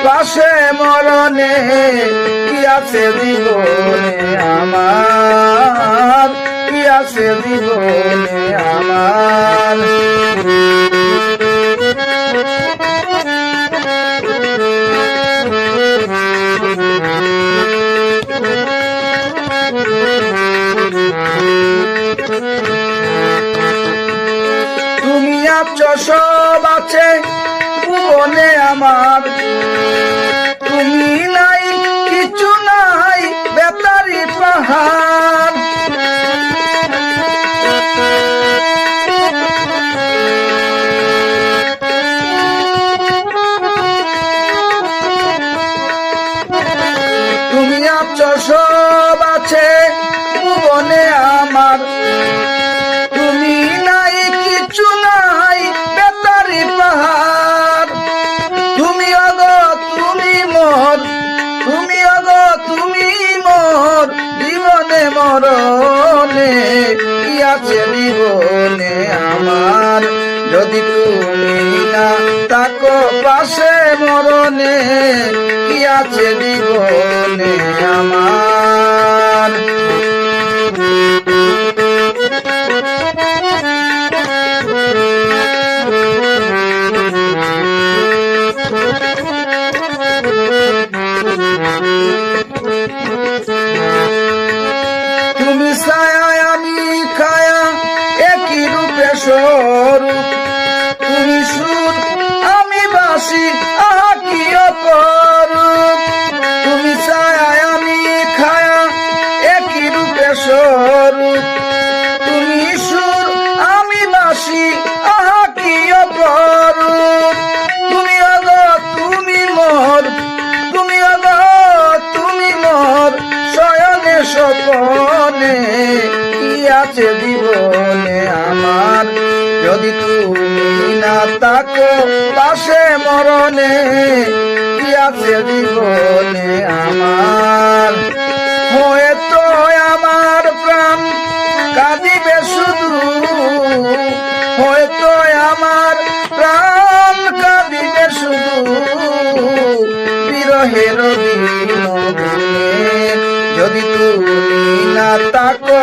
পাশে মরণে কি আছে জীবনে আমার, কি আছে জীবনে আমার। তুমি আছো সব আছে ভুবনে আমার, তুমি নাই কিছু নাই বেতারি পাহাড়। তুমি আছো সব আছে ভুবনে আমার, তুমি নাই কিছু নাই বেতারি পাহাড়। তুমি অগো তুমি মোর, তুমি অগো তুমি মোর জীবনে মরণে কি আছে জীবনে আমার। যদি তুমি না থাকো পাশে মরণে কি আছে জীবনে আমার। তুমি ছায়া আমি খায়া একই রূপে স্বরূপ, তুমি সুর আমি বাসি আহা কি অপরূপ। তুমি ছায়া আমি খায়া একই রূপে স্বরূপ, তুমি সুর আমি বাসি আহা কি অপরূপ। তুমি অগো তুমি মোর, তুমি অগো তুমি মোর শয়নে স্বপনে কি আছে জীবনে আমার। যদি তুমি না থাকো পাশে মরণে কি আছে জীবনে আমার। হয়তো আমার প্রাণ কাঁদিবে শুধু, হয়তো আমার প্রাণ কাঁদিবে শুধু বিরহের দিন গুনে। যদি তুমি না থাকো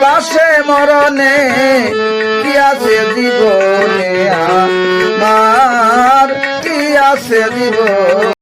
পাশে মরণে কি আছে জীবনে আমার, কি আছে জীবন।